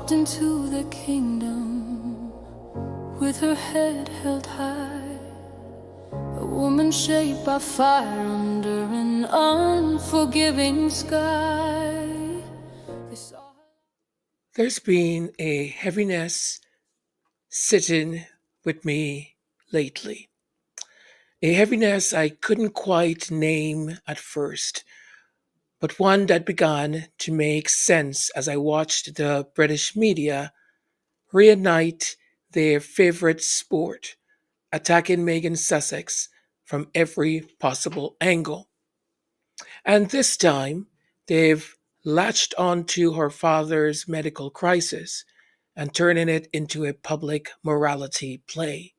walked into the kingdom with her head held high, a woman shaped by fire under an unforgiving sky. There's been a heaviness sitting with me lately. A heaviness I couldn't quite name at first, but one that began to make sense as I watched the British media reignite their favorite sport, attacking Meghan Sussex from every possible angle. And this time, they've latched onto her father's medical crisis and turning it into a public morality play.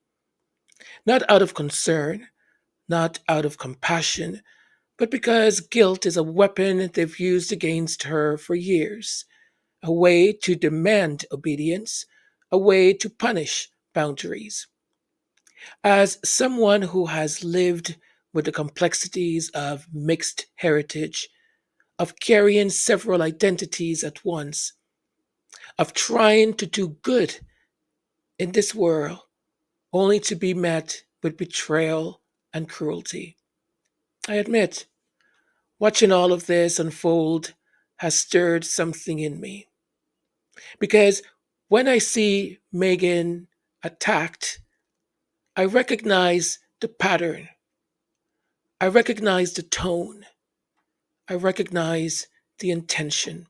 Not out of concern, not out of compassion, but because guilt is a weapon they've used against her for years, a way to demand obedience, a way to punish boundaries. As someone who has lived with the complexities of mixed heritage, of carrying several identities at once, of trying to do good in this world only to be met with betrayal and cruelty. I admit, watching all of this unfold has stirred something in me. Because when I see Meghan attacked, I recognize the pattern, I recognize the tone, I recognize the intention.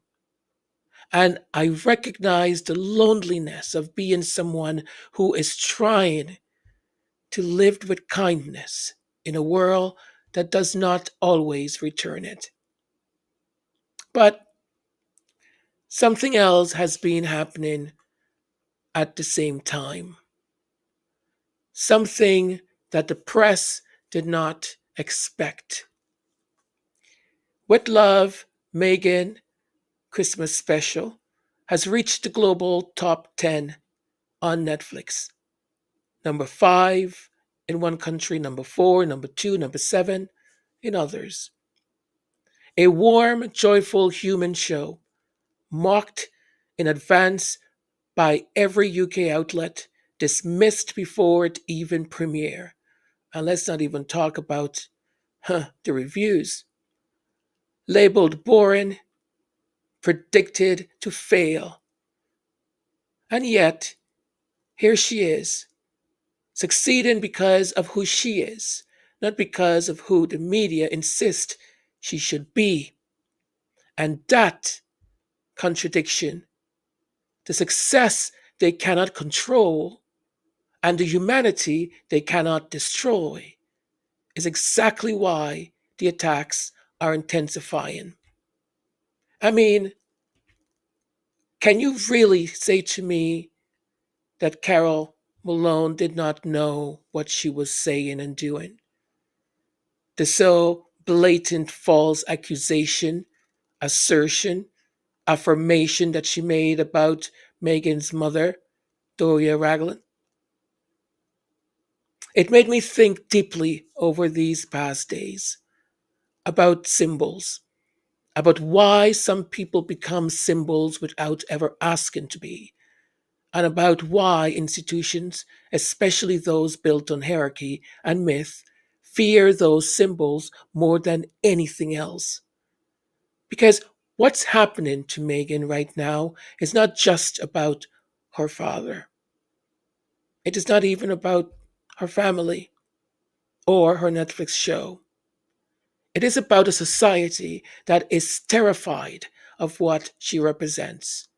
And I recognize the loneliness of being someone who is trying to live with kindness in a world that does not always return it. But something else has been happening at the same time. Something that the press did not expect. With Love, Meghan Christmas special has reached the global top 10 on Netflix. Number 5 in one country, number 4, number 2, number 7 in others. A warm, joyful human show, mocked in advance by every UK outlet, dismissed before it even premiere. And let's not even talk about the reviews. Labeled boring, predicted to fail. And yet, here she is, succeeding because of who she is, not because of who the media insist she should be. And that contradiction, the success they cannot control, and the humanity they cannot destroy, is exactly why the attacks are intensifying. I mean, can you really say to me that Carol Malone did not know what she was saying and doing? The so blatant false accusation, assertion, affirmation that she made about Meghan's mother, Doria Raglan. It made me think deeply over these past days about symbols, about why some people become symbols without ever asking to be, and about why institutions, especially those built on hierarchy and myth, fear those symbols more than anything else. Because what's happening to Meghan right now is not just about her father. It is not even about her family or her Netflix show. It is about a society that is terrified of what she represents,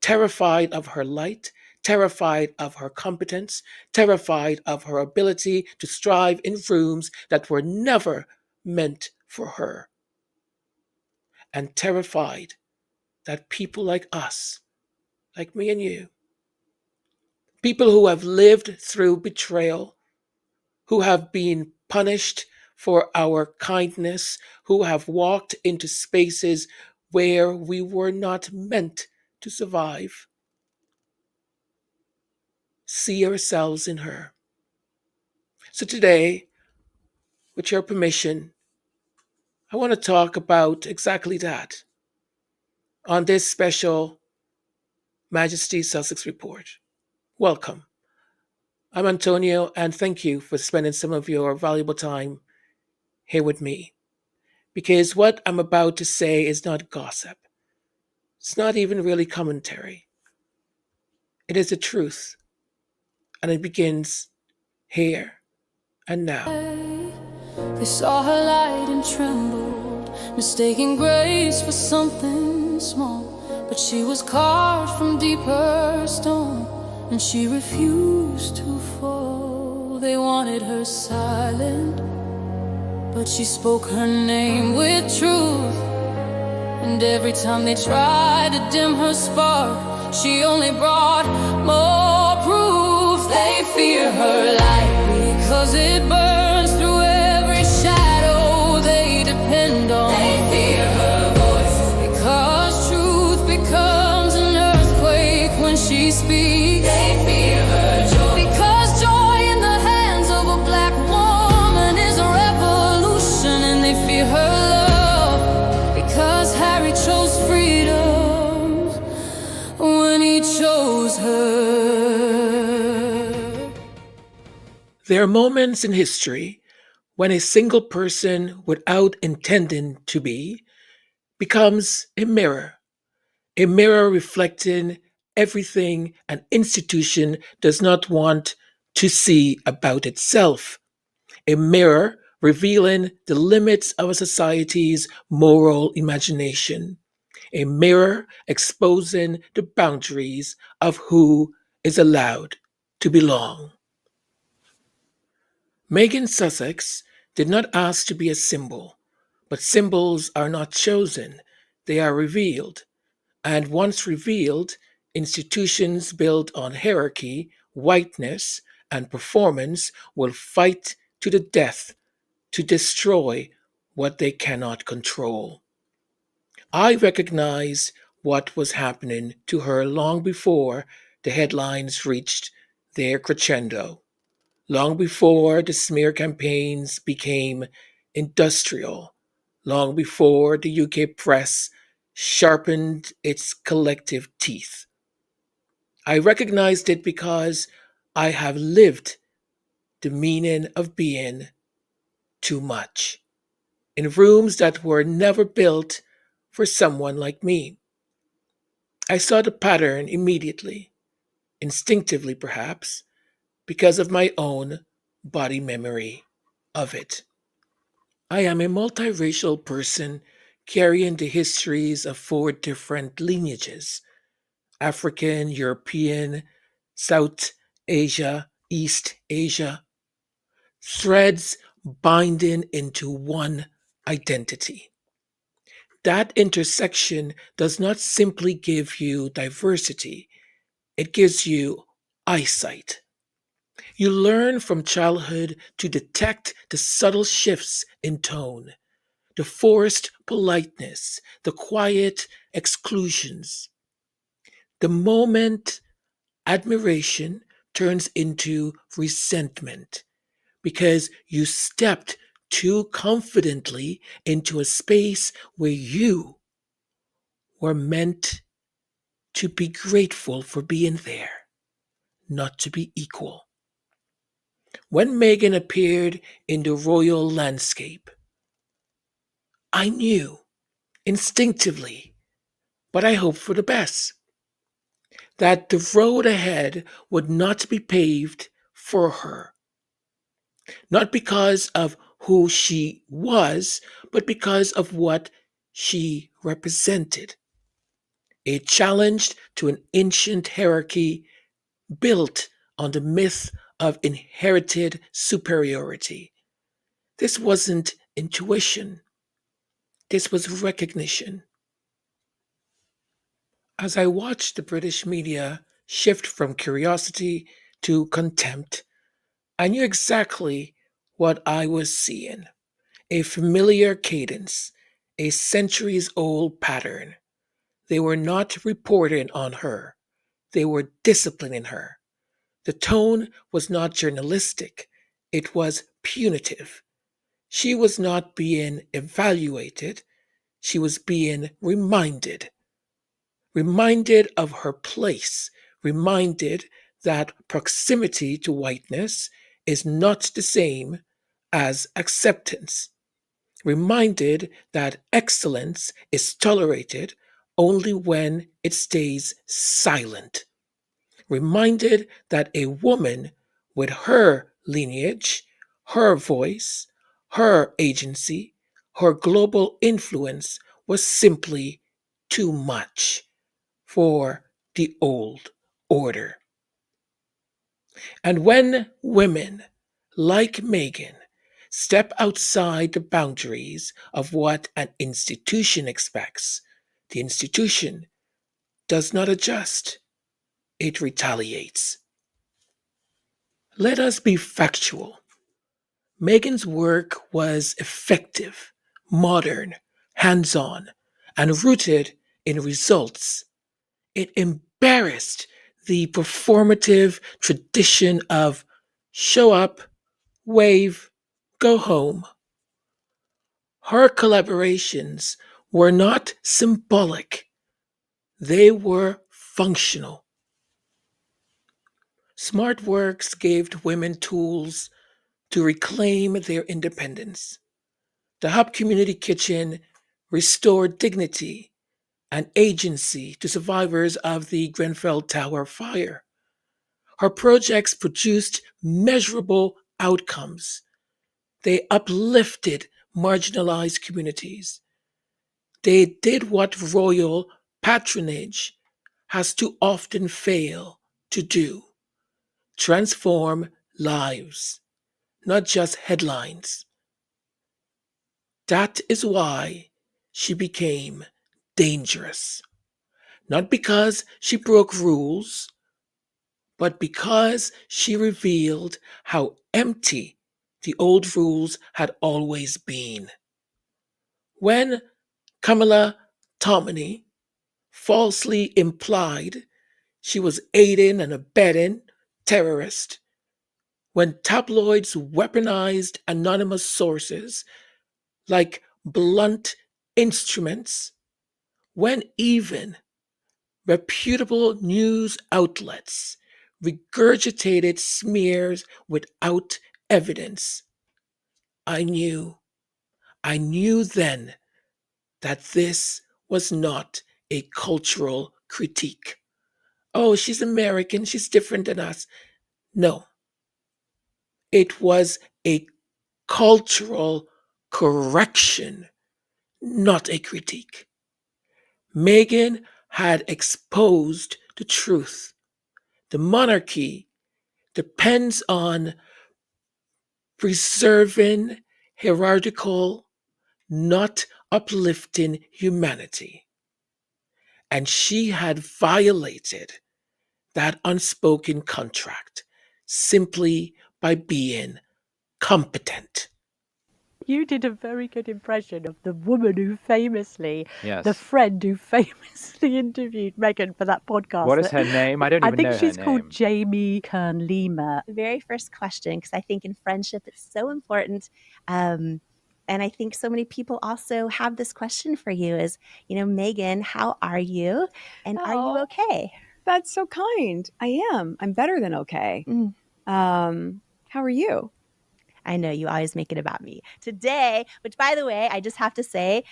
terrified of her light, terrified of her competence, terrified of her ability to strive in rooms that were never meant for her, and terrified that people like us, like me and you, people who have lived through betrayal, who have been punished for our kindness, who have walked into spaces where we were not meant to survive, see ourselves in her. So today, with your permission, I want to talk about exactly that on this special Majesty Sussex Report. Welcome. I'm Antonio, and thank you for spending some of your valuable time here with me. Because what I'm about to say is not gossip, it's not even really commentary. It is the truth, and it begins here and now. They saw her light and trembled, mistaking grace for something small. But she was carved from deeper stone, and she refused to fall. They wanted her silent, but she spoke her name with truth. And every time they tried to dim her spark, she only brought more proof. They fear her light because it burns through every shadow they depend on. They fear her voice because truth becomes an earthquake when she speaks. They fear her joy because joy in the hands of a black woman is a revolution. And they fear her love because Harry chose freedom when he chose her. There are moments in history when a single person, without intending to be, becomes a mirror reflecting everything an institution does not want to see about itself, a mirror revealing the limits of a society's moral imagination, a mirror exposing the boundaries of who is allowed to belong. Meghan Sussex did not ask to be a symbol, but symbols are not chosen, they are revealed. And once revealed, institutions built on hierarchy, whiteness, and performance will fight to the death to destroy what they cannot control. I recognize what was happening to her long before the headlines reached their crescendo, long before the smear campaigns became industrial, long before the UK press sharpened its collective teeth. I recognized it because I have lived the meaning of being too much in rooms that were never built for someone like me. I saw the pattern immediately, instinctively perhaps, because of my own body memory of it. I am a multiracial person carrying the histories of four different lineages: African, European, South Asia, East Asia, threads binding into one identity. That intersection does not simply give you diversity, it gives you eyesight. You learn from childhood to detect the subtle shifts in tone, the forced politeness, the quiet exclusions. The moment admiration turns into resentment because you stepped too confidently into a space where you were meant to be grateful for being there, not to be equal. When Meghan appeared in the royal landscape, I knew instinctively, but I hoped for the best, that the road ahead would not be paved for her, not because of who she was, but because of what she represented. A challenge to an ancient hierarchy built on the myth of inherited superiority. This wasn't intuition, this was recognition. As I watched the British media shift from curiosity to contempt, I knew exactly what I was seeing: a familiar cadence, a centuries old pattern. They were not reporting on her, they were disciplining her. The tone was not journalistic, it was punitive. She was not being evaluated, she was being reminded. reminded of her place, reminded that proximity to whiteness is not the same as acceptance, reminded that excellence is tolerated only when it stays silent, reminded that a woman with her lineage, her voice, her agency, her global influence was simply too much for the old order. And when women like Meghan step outside the boundaries of what an institution expects, the institution does not adjust, it retaliates. Let us be factual. Meghan's work was effective, modern, hands on, and rooted in results. It embarrassed the performative tradition of show up, wave, go home. Her collaborations were not symbolic, they were functional. Smart works gave women tools to reclaim their independence. The Hub Community Kitchen restored dignity and agency to survivors of the Grenfell Tower fire. Her projects produced measurable outcomes. They uplifted marginalized communities. They did what royal patronage has too often failed to do: transform lives, not just headlines. That is why she became dangerous. Not because she broke rules, but because she revealed how empty the old rules had always been. When Kamala Tominey falsely implied she was aiding and abetting terrorists, when tabloids weaponized anonymous sources like blunt instruments, when even reputable news outlets regurgitated smears without evidence, I knew, I knew then that this was not a cultural critique. Oh, she's American, she's different than us. No, it was a cultural correction, not a critique. Meghan had exposed the truth. The monarchy depends on preserving hierarchical, not uplifting humanity. And she had violated that unspoken contract simply by being competent. You did a very good impression of the woman who famously, Yes. the friend who famously interviewed Meghan for that podcast. What is her name? I don't I even think know her she's name. called Jamie Kern-Lima. The very first question, because I think in friendship it's so important. And I think so many people also have this question for you is, Meghan, how are you? And are you okay? That's so kind. I am. I'm better than okay. How are you? I know you always make it about me. Today, which by the way, I just have to say,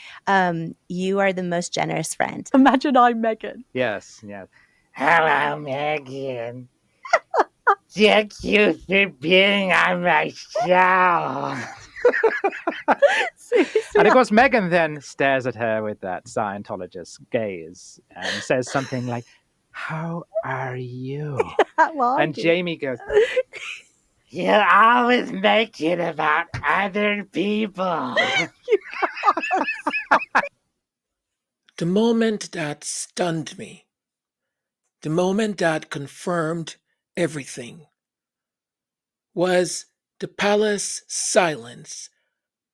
you are the most generous friend. Imagine I'm Meghan. Yes. Hello, Meghan. Thank you for being on my show. And of course, Meghan then stares at her with that Scientologist gaze and says something like, "How are you?" And Jamie goes, "You always make it about other people." The moment that stunned me, the moment that confirmed everything, was the palace silence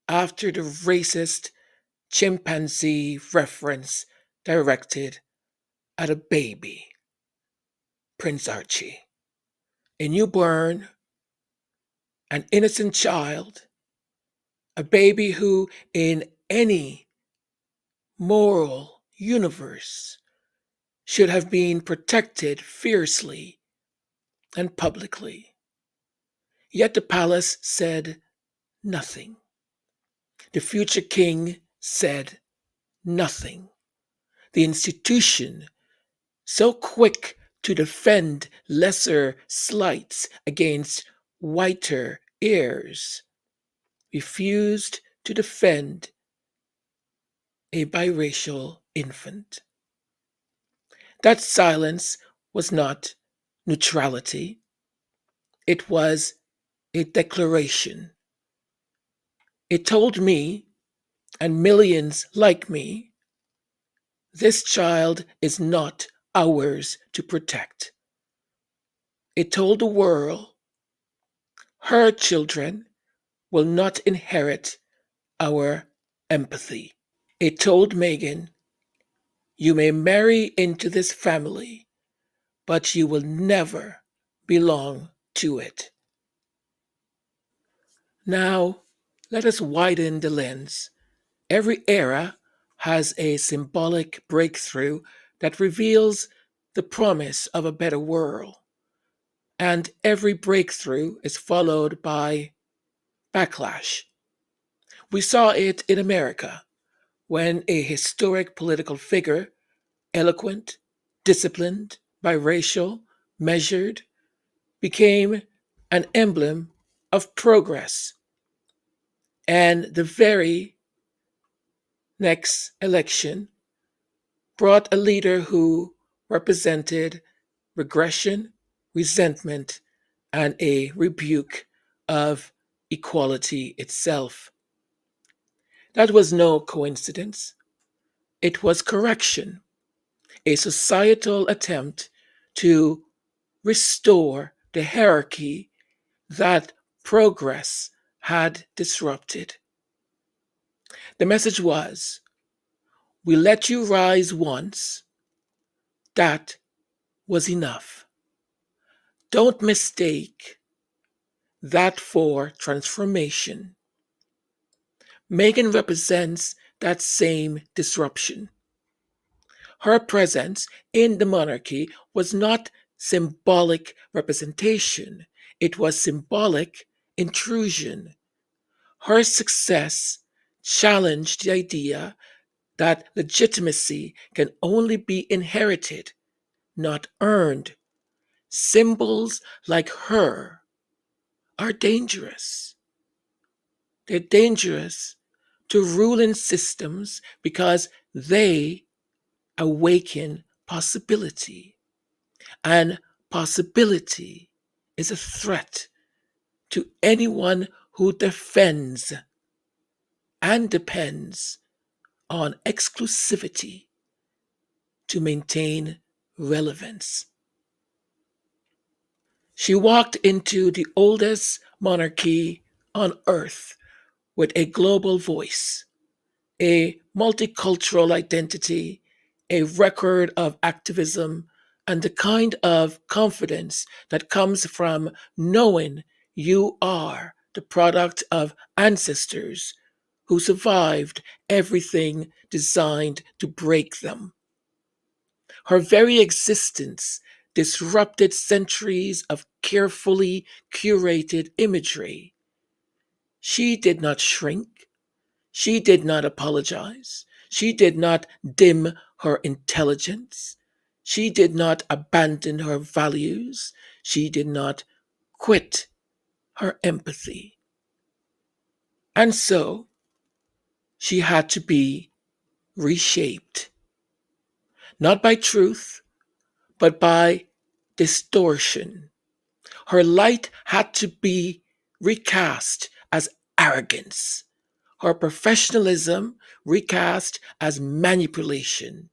after the racist chimpanzee reference directed at a baby, Prince Archie, a newborn, an innocent child, a baby who, in any moral universe, should have been protected fiercely and publicly. Yet the palace said nothing. The future king said nothing. The institution, so quick to defend lesser slights against whiter heirs, refused to defend a biracial infant. That silence was not neutrality, it was a declaration. It told me, and millions like me, this child is not ours to protect. It told the world, her children will not inherit our empathy. It told Meghan, you may marry into this family, but you will never belong to it. Now, let us widen the lens. Every era has a symbolic breakthrough that reveals the promise of a better world. And every breakthrough is followed by backlash. We saw it in America when a historic political figure, eloquent, disciplined, biracial, measured, became an emblem of progress. And the very next election brought a leader who represented regression, resentment, and a rebuke of equality itself. That was no coincidence. It was correction, a societal attempt to restore the hierarchy that progress had disrupted. The message was, we let you rise once. That was enough. Don't mistake that for transformation. Meghan represents that same disruption. Her presence in the monarchy was not symbolic representation, it was symbolic intrusion. Her success challenged the idea that legitimacy can only be inherited, not earned. Symbols like her are dangerous. They're dangerous to ruling systems because they awaken possibility. And possibility is a threat to anyone who defends and depends on exclusivity to maintain relevance. She walked into the oldest monarchy on earth with a global voice, a multicultural identity, a record of activism, and the kind of confidence that comes from knowing you are the product of ancestors who survived everything designed to break them. Her very existence disrupted centuries of carefully curated imagery. She did not shrink. She did not apologize. She did not dim her intelligence. She did not abandon her values. She did not quit her empathy. And so she had to be reshaped, not by truth, but by distortion. Her light had to be recast as arrogance, her professionalism recast as manipulation,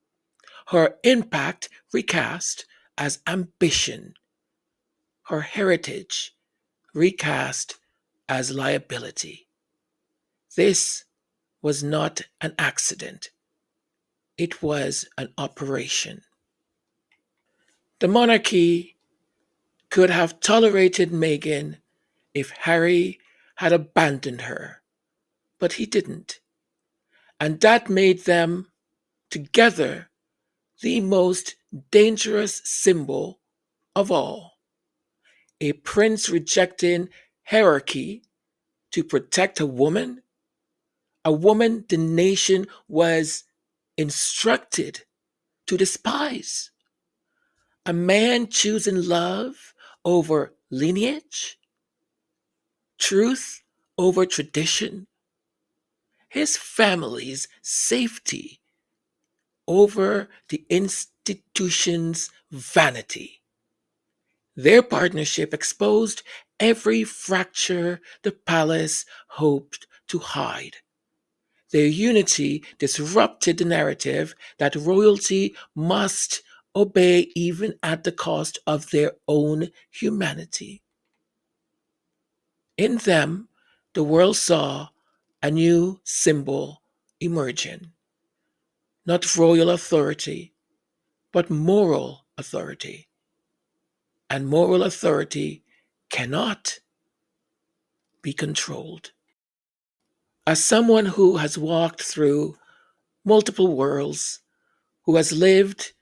her impact recast as ambition, her heritage recast as liability. This was not an accident, it was an operation. The monarchy could have tolerated Meghan if Harry had abandoned her, but he didn't. And that made them, together, the most dangerous symbol of all. A prince rejecting hierarchy to protect a woman the nation was instructed to despise. A man choosing love over lineage, truth over tradition, his family's safety over the institution's vanity. Their partnership exposed every fracture the palace hoped to hide. Their unity disrupted the narrative that royalty must obey even at the cost of their own humanity. In them, the world saw a new symbol emerging. Not royal authority, but moral authority. And moral authority cannot be controlled. As someone who has walked through multiple worlds, who has lived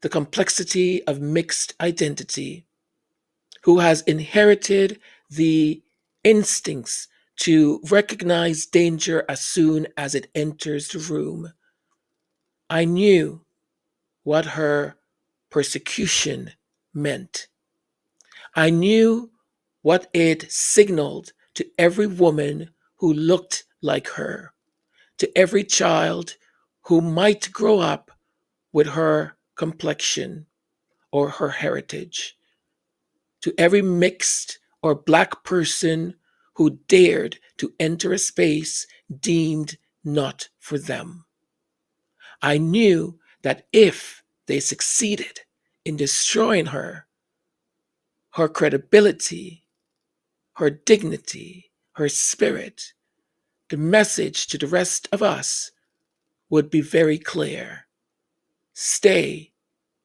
the complexity of mixed identity, who has inherited the instincts to recognize danger as soon as it enters the room, I knew what her persecution meant. I knew what it signaled to every woman who looked like her, to every child who might grow up with her complexion or her heritage, to every mixed or black person who dared to enter a space deemed not for them. I knew that if they succeeded in destroying her credibility, her dignity, her spirit, the message to the rest of us would be very clear. Stay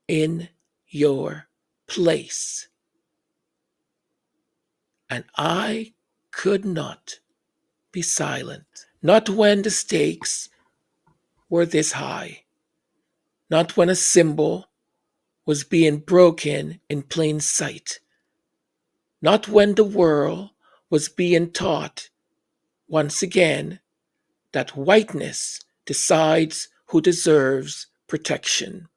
in your place. And I could not be silent, not when the stakes were this high, not when a symbol was being broken in plain sight, not when the world was being taught once again that whiteness decides who deserves protection.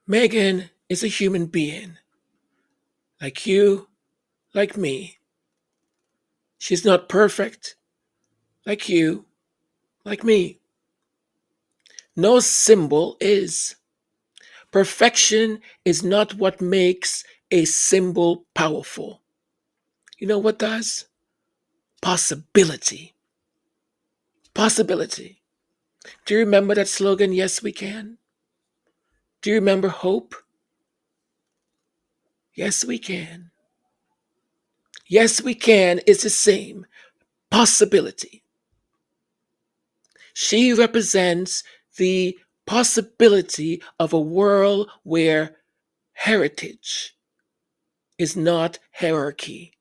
Meghan is a human being, like you, like me. She's not perfect, like you, like me. No symbol is. Perfection is not what makes a symbol powerful. You know what does? Possibility. Possibility. Do you remember that slogan, Yes, we can? Do you remember hope? Yes, we can. Yes, we can is the same. Possibility. She represents the possibility of a world where heritage is not hierarchy,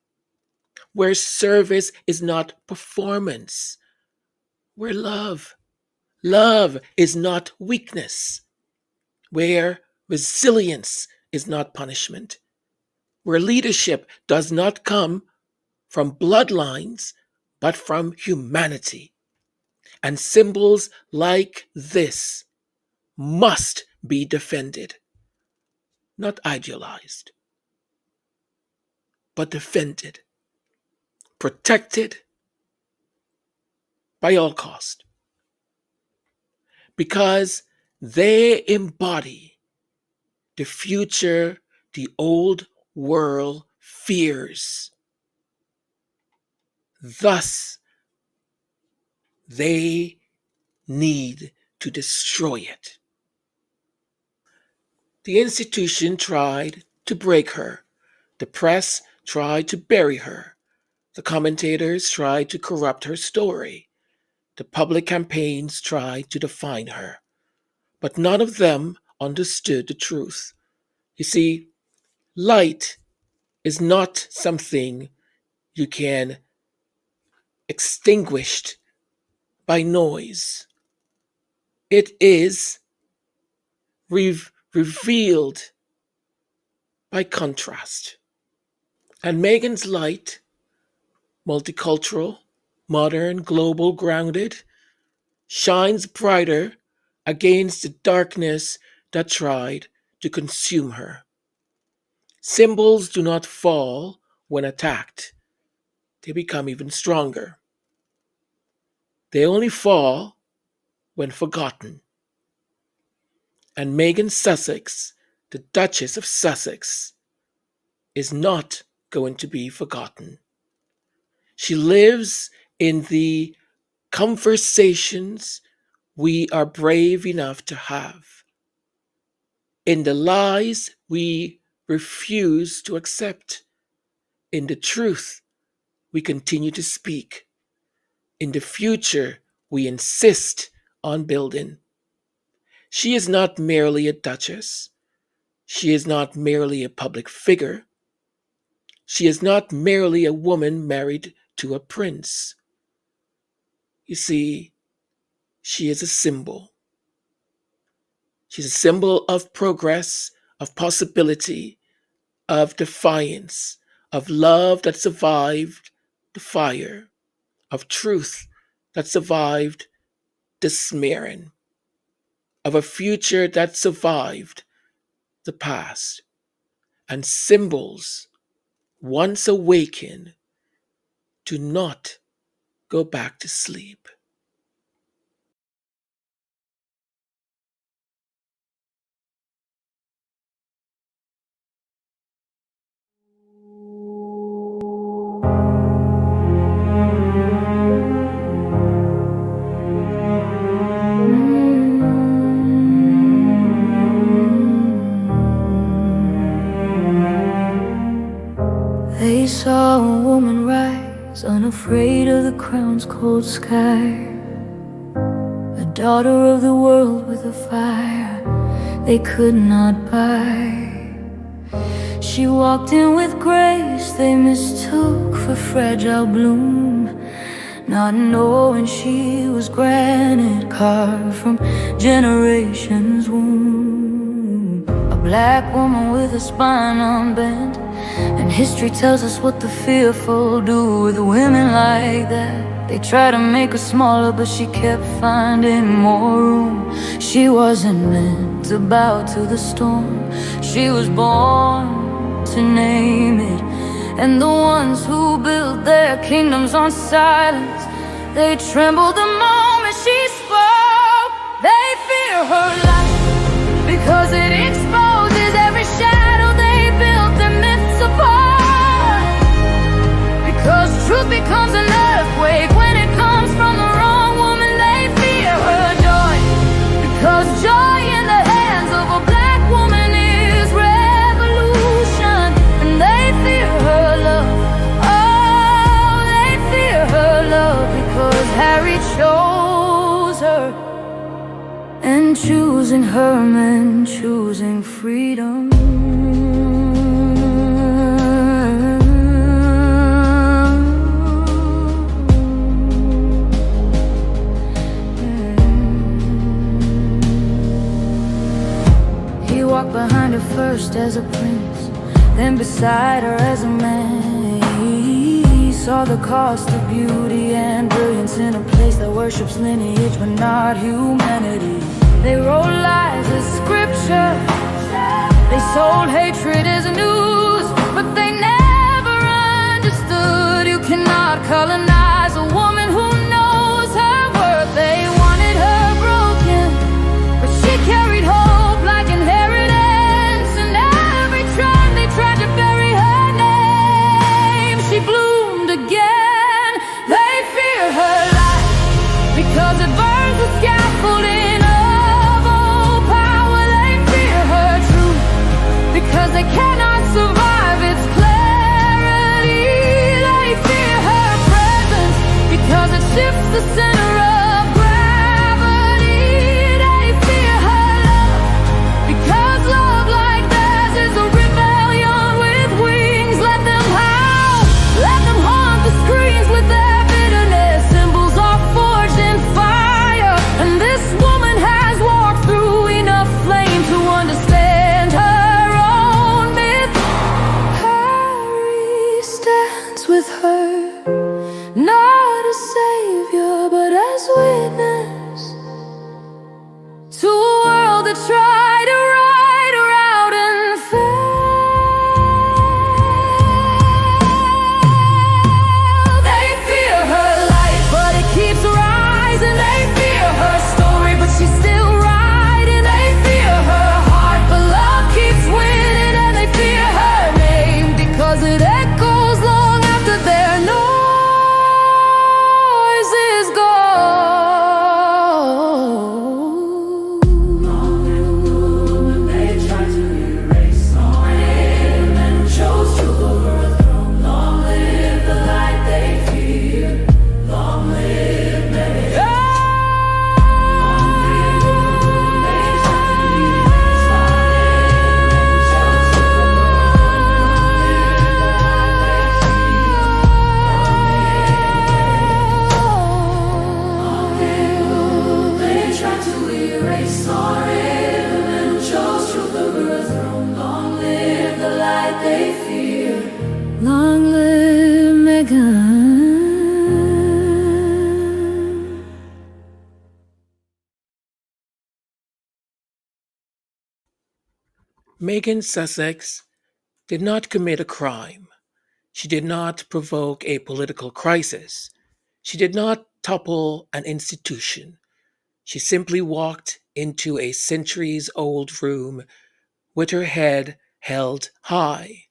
where service is not performance, where love is not weakness, where resilience is not punishment, where leadership does not come from bloodlines, but from humanity. And symbols like this must be defended, not idealized, but defended, protected by all cost, because they embody the future the old world fears. Thus, they need to destroy it. The institution tried to break her. The press tried to bury her. The commentators tried to corrupt her story. The public campaigns tried to define her. But none of them understood the truth. You see, light is not something you can extinguish by noise. It is revealed by contrast. And Meghan's light, multicultural, modern, global, grounded, shines brighter against the darkness that tried to consume her. Symbols do not fall when attacked. They become even stronger. They only fall when forgotten. And Meghan Sussex, the Duchess of Sussex, is not going to be forgotten. She lives in the conversations we are brave enough to have, in the lies we refuse to accept, in the truth we continue to speak, in the future we insist on building. She is not merely a duchess. She is not merely a public figure. She is not merely a woman married to a prince. You see, she is a symbol. She's a symbol of progress, of possibility, of defiance, of love that survived the fire, of truth that survived the smearing, of a future that survived the past. And symbols, once awakened, do not go back to sleep. They saw a woman rise, unafraid of the crown's cold sky, a daughter of the world with a fire they could not buy. She walked in with grace they mistook for fragile bloom, not knowing she was granite carved from generations' womb. A black woman with a spine unbent, and history tells us what the fearful do with women like that. They try to make her smaller, but she kept finding more room. She wasn't meant to bow to the storm. She was born to name it. And the ones who built their kingdoms on silence, they trembled the moment she spoke. They fear her light because it exposes every shadow they built their myths apart. Because truth becomes an earthquake when it comes from the wrong woman. They fear her joy, because joy in the hands of a black woman is revolution. And they fear her love, oh, they fear her love, because Harry chose her, and choosing her meant choosing freedom. He walked behind her first as a prince, then beside her as a man. He saw the cost of beauty and brilliance in a place that worships lineage but not humanity. They wrote lies as scripture, they sold hatred as news, but they never understood you cannot colonize a woman who knows her worth. They wanted her broken, but she carried hope like inheritance. And every time they tried to bury her name, she bloomed again. They fear her light because it burns the scaffolding. Because they cannot survive its clarity. They fear her presence because it shifts the center of gravity. They fear her love because love like theirs is a rebellion with wings. Let them howl, let them haunt the screens with their bitterness. Symbols are forged in fire, and this woman has walked through enough flame to they fear. Long live Meghan. Meghan Sussex did not commit a crime. She did not provoke a political crisis. She did not topple an institution. She simply walked into a centuries old room with her head held high.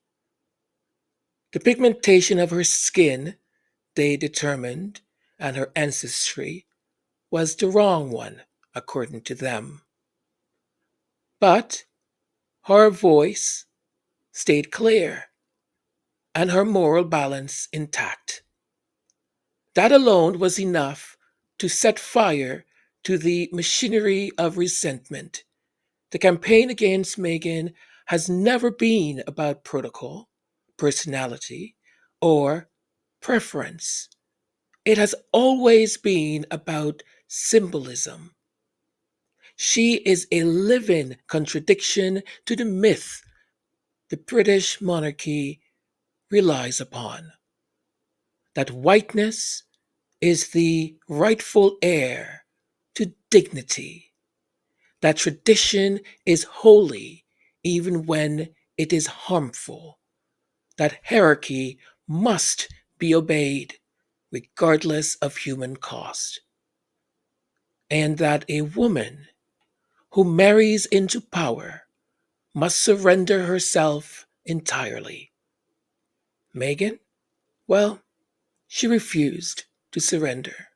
The pigmentation of her skin, they determined, and her ancestry was the wrong one, according to them. But her voice stayed clear and her moral balance intact. That alone was enough to set fire to the machinery of resentment. The campaign against Meghan has never been about protocol, personality, or preference. It has always been about symbolism. She is a living contradiction to the myth the British monarchy relies upon, that whiteness is the rightful heir to dignity, that tradition is holy even when it is harmful, that hierarchy must be obeyed regardless of human cost, and that a woman who marries into power must surrender herself entirely. Meghan? Well, she refused to surrender.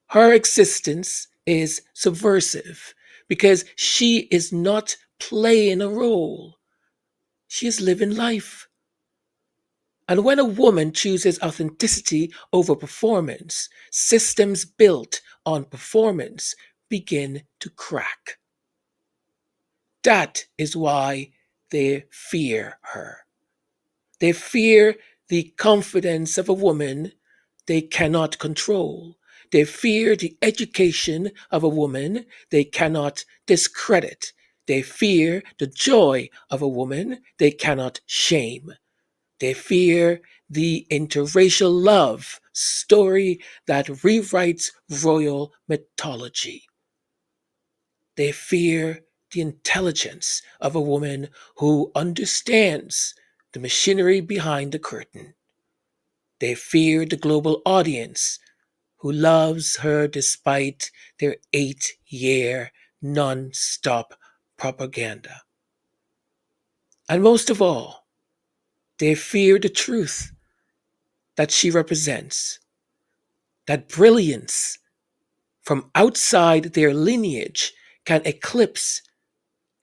Her existence is subversive because she is not playing a role. She is living life. And when a woman chooses authenticity over performance, systems built on performance begin to crack. That is why they fear her. They fear the confidence of a woman they cannot control. They fear the education of a woman they cannot discredit. They fear the joy of a woman they cannot shame. They fear the interracial love story that rewrites royal mythology. They fear the intelligence of a woman who understands the machinery behind the curtain. They fear the global audience who loves her despite their 8-year non-stop propaganda. And most of all, they fear the truth that she represents, that brilliance from outside their lineage can eclipse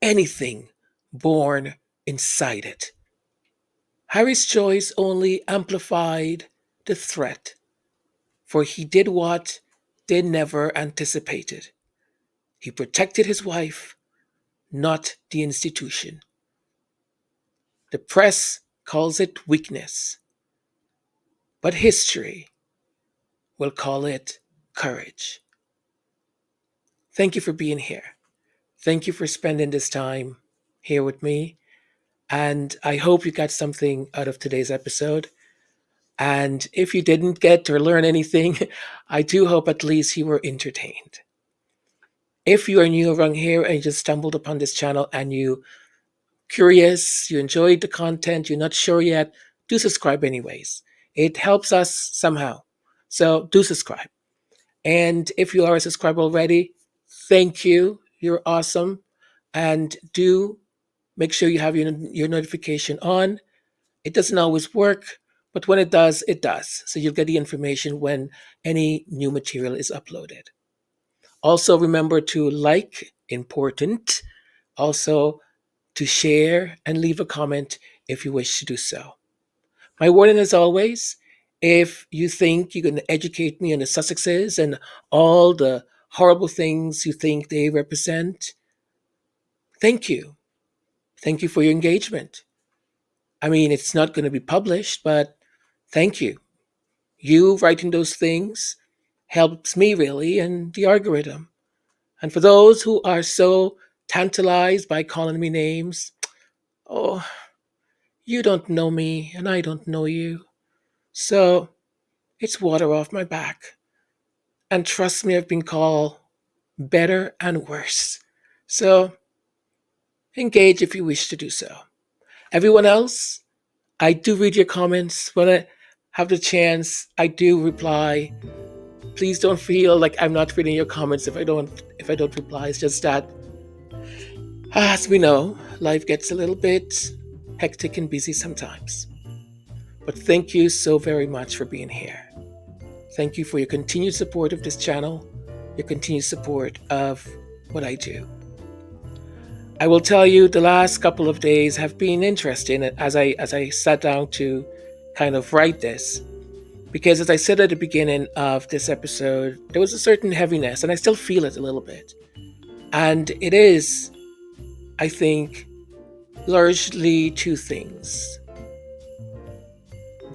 anything born inside it. Harry's choice only amplified the threat, for he did what they never anticipated. He protected his wife, not the institution. The press calls it weakness, but history will call it courage. Thank you for being here. Thank you for spending this time here with me. And I hope you got something out of today's episode. And if you didn't get or learn anything, I do hope at least you were entertained. If you are new around here and you just stumbled upon this channel and you curious, you enjoyed the content, you're not sure yet, do subscribe anyways. It helps us somehow. So do subscribe. And if you are a subscriber already, thank you. You're awesome. And do make sure you have your notification on. It doesn't always work, but when it does, it does. So you'll get the information when any new material is uploaded. Also, remember to like, important. Also, to share and leave a comment if you wish to do so. My warning as always, if you think you're going to educate me on the Sussexes and all the horrible things you think they represent, thank you. Thank you for your engagement. I mean, it's not going to be published, but thank you. You writing those things helps me really and the algorithm. And for those who are so tantalized by calling me names, oh, You don't know me, and I don't know you. So it's water off my back. And trust me, I've been called better and worse. So engage if you wish to do so. Everyone else, I do read your comments when I have the chance. I do reply. Please don't feel like I'm not reading your comments if I don't reply. It's just that, as we know, life gets a little bit hectic and busy sometimes. But thank you so very much for being here. Thank you for your continued support of this channel, your continued support of what I do. I will tell you, the last couple of days have been interesting as I sat down to kind of write this. Because as I said at the beginning of this episode, there was a certain heaviness, and I still feel it a little bit. And it is, I think, largely two things.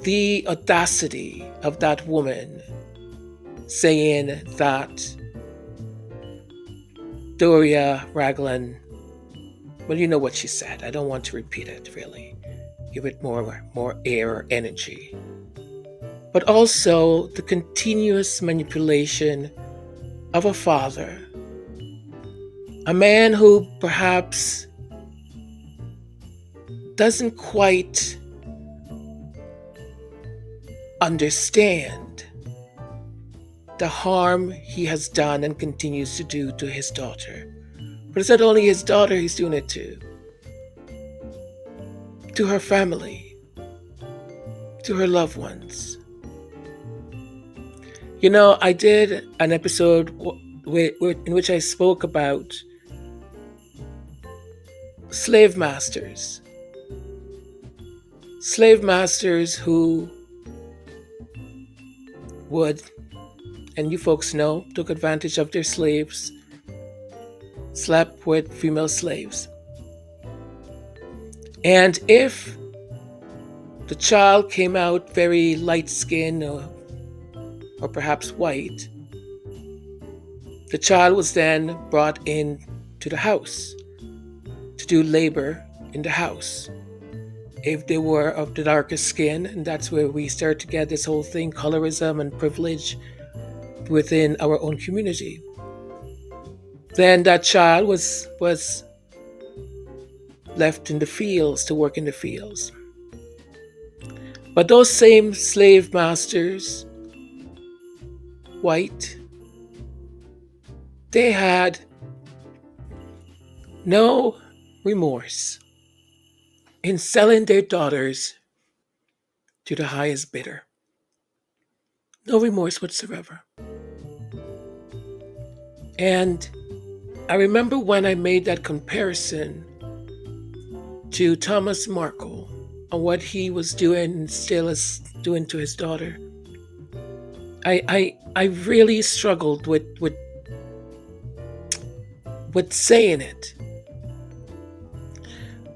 The audacity of that woman saying that Doria Raglan, well, you know what she said. I don't want to repeat it, really. Give it more air or energy. But also the continuous manipulation of a father, a man who perhaps doesn't quite understand the harm he has done and continues to do to his daughter. But it's not only his daughter he's doing it to her family, to her loved ones. You know, I did an episode in which I spoke about slave masters. Slave masters who would, and you folks know, took advantage of their slaves, slept with female slaves. And if the child came out very light-skinned or perhaps white, the child was then brought in to the house to do labor in the house. If they were of the darker skin, and that's where we start to get this whole thing, colorism and privilege within our own community, then that child was left in the fields to work in the fields. But those same slave masters, white, they had no remorse in selling their daughters to the highest bidder. No remorse whatsoever. And I remember when I made that comparison to Thomas Markle and what he was doing and still is doing to his daughter. I really struggled with saying it.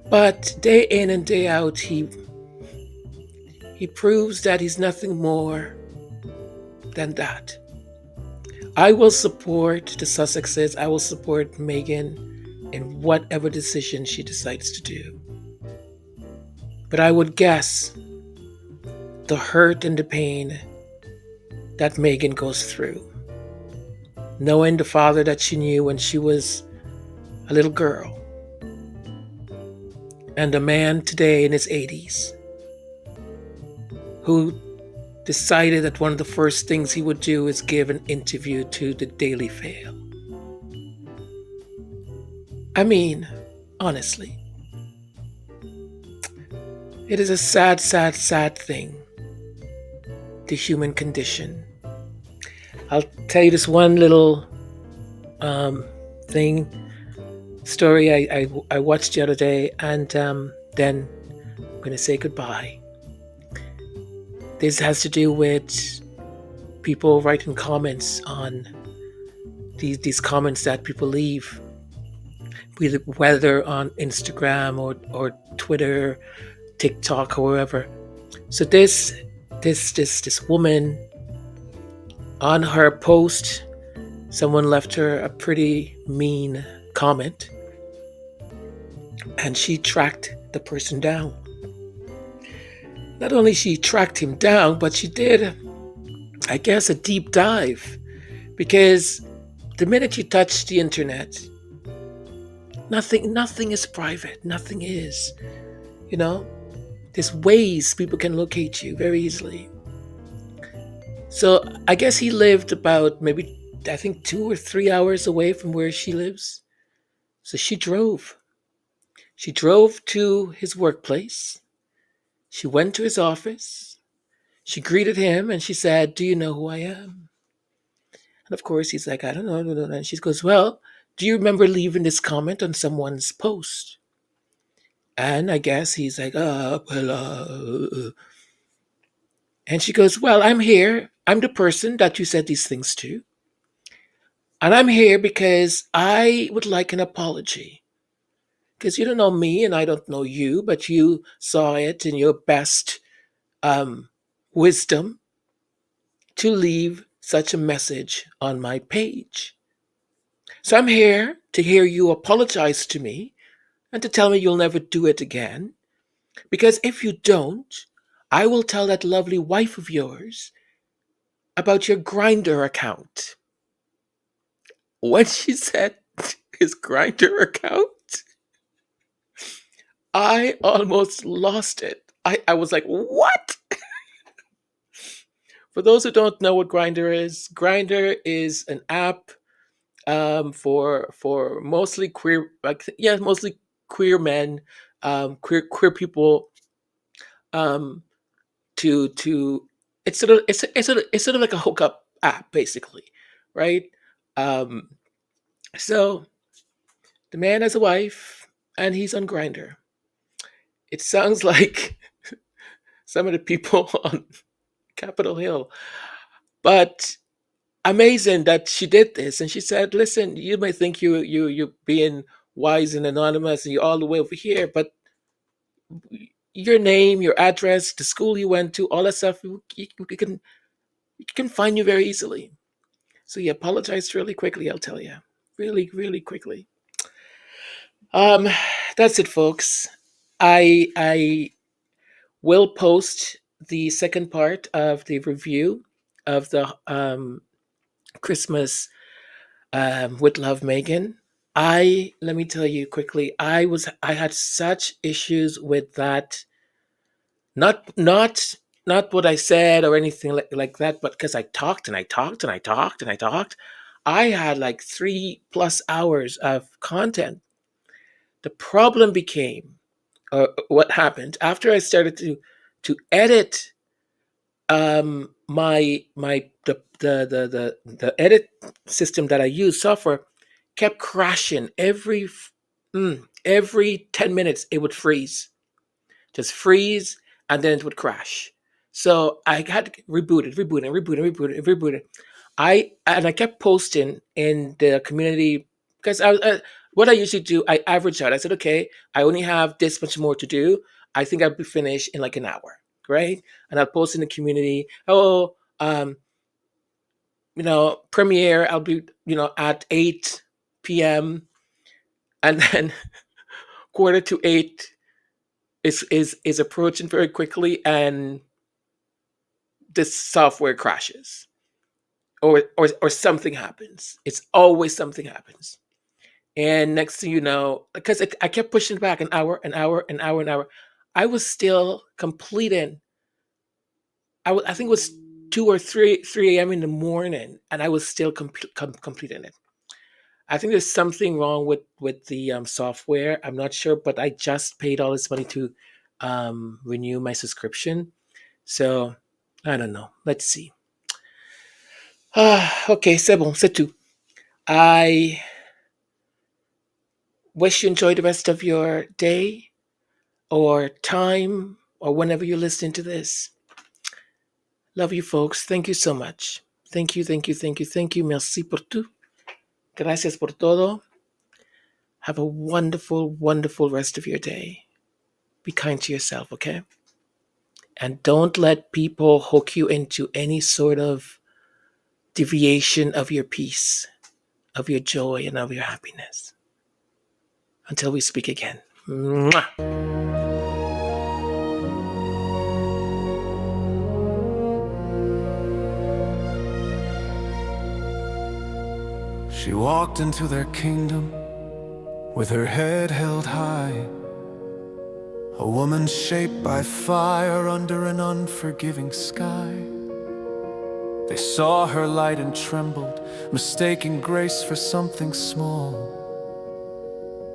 But day in and day out, he proves that he's nothing more than that. I will support the Sussexes. I will support Meghan in whatever decision she decides to do. But I would guess the hurt and the pain that Meghan goes through, knowing the father that she knew when she was a little girl, and a man today in his 80s who decided that one of the first things he would do is give an interview to the Daily Mail. I mean, honestly, it is a sad, sad, sad thing, the human condition. I'll tell you this one little story I watched the other day, and then I'm going to say goodbye. This has to do with people writing comments on these comments that people leave, whether on Instagram or Twitter, TikTok, or wherever. So this woman, on her post, someone left her a pretty mean comment, and she tracked the person down. not only she tracked him down, but she did, I guess, a deep dive. Because the minute you touch the internet, nothing is private. Nothing is. You know, there's ways people can locate you very easily. So I guess he lived about maybe, I think, 2 or 3 hours away from where she lives. So she drove. She drove to his workplace. She went to his office. She greeted him and she said, "Do you know who I am?" And of course, he's like, "I don't know. I don't know." And she goes, "Well, do you remember leaving this comment on someone's post?" And I guess he's like, well, and she goes, "Well, I'm here. I'm the person that you said these things to. And I'm here because I would like an apology. Because you don't know me and I don't know you, but you saw it in your best um, wisdom to leave such a message on my page. So I'm here to hear you apologize to me and to tell me you'll never do it again. Because if you don't, I will tell that lovely wife of yours about your Grinder account." When she said his Grinder account, I almost lost it. I was like, what? For those who don't know what Grinder is an app for mostly queer, mostly queer men, queer people, um, to it's sort of like a hookup app, basically, right? Um, so the man has a wife and he's on Grinder. It sounds like some of the people on Capitol Hill, but amazing that she did this. And she said, "Listen, you may think you're being wise and anonymous and you're all the way over here, but your name, your address, the school you went to, all that stuff, you can find you very easily." So he apologized really quickly, I'll tell you. Really, really quickly. Um, that's it, folks. I will post the second part of the review of the Christmas with Love, Meghan. Let me tell you quickly, I had such issues with that. Not what I said or anything like that, but because I talked and I talked and I talked and I talked. I had like 3+ hours of content. The problem became, what happened after I started to edit my the edit system that I use, software, kept crashing every 10 minutes. It would just freeze, and then it would crash. So I had to reboot it, reboot it. I kept posting in the community because what I usually do, I average out. I said, okay, I only have this much more to do. I think I'll be finished in like an hour, right? And I'll post in the community. Oh, premiere. I'll be at 8 p.m. and then quarter to 8 is approaching very quickly, and this software crashes, or something happens. It's always something happens. And next thing you know, because I kept pushing back an hour, I was still completing. I think it was 2 or 3 a.m. in the morning, and I was still completing it. I think there's something wrong with the software. I'm not sure, but I just paid all this money to renew my subscription. So I don't know. Let's see. Okay, c'est bon, c'est tout. I wish you enjoy the rest of your day or time or whenever you're listening to this. Love you, folks. Thank you so much. Thank you, thank you, thank you, thank you. Merci por tout. Gracias por todo. Have a wonderful, wonderful rest of your day. Be kind to yourself, okay? And don't let people hook you into any sort of deviation of your peace, of your joy, and of your happiness. Until we speak again. Mwah. She walked into their kingdom with her head held high, a woman shaped by fire under an unforgiving sky. They saw her light and trembled, mistaking grace for something small.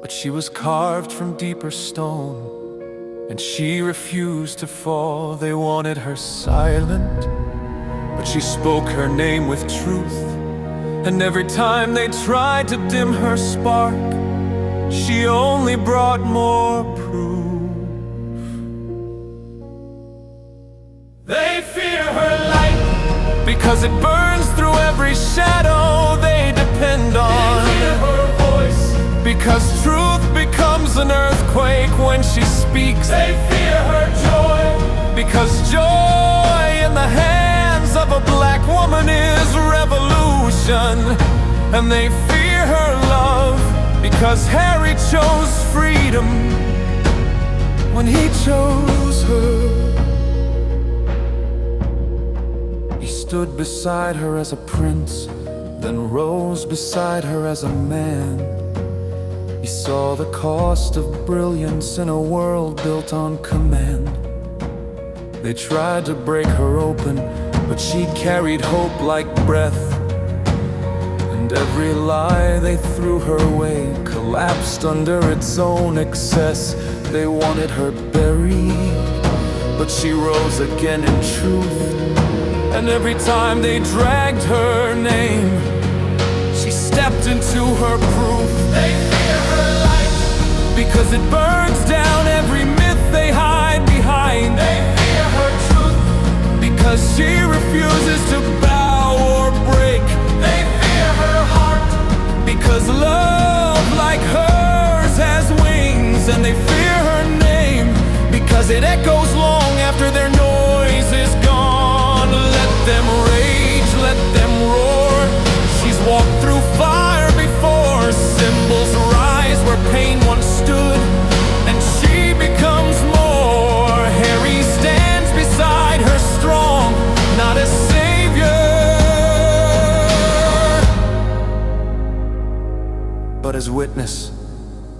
But she was carved from deeper stone, and she refused to fall. They wanted her silent, but she spoke her name with truth. And every time they tried to dim her spark, she only brought more proof. They fear her light because it burns through every shadow they depend on. They hear her voice because truth becomes an earthquake when she speaks. They fear her joy because joy in the hands of a black woman is revolution. And they fear her love because Harry chose freedom when he chose her. He stood beside her as a prince, then rose beside her as a man. He saw the cost of brilliance in a world built on command. They tried to break her open, but she carried hope like breath. And every lie they threw her way collapsed under its own excess. They wanted her buried, but she rose again in truth. And every time they dragged her name, she stepped into her proof. They fear her light because it burns down every myth they hide behind. They fear her truth because she refuses to bow or break. They fear her heart because love like hers has wings. And they fear her name because it echoes long after their noise is gone. Let them rage, let them roar. She's walked through fire before. Symbols rise where pain once stood, and she becomes more. Harry stands beside her strong, not a savior, but as witness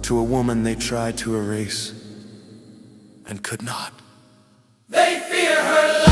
to a woman they tried to erase and could not. They fear her love.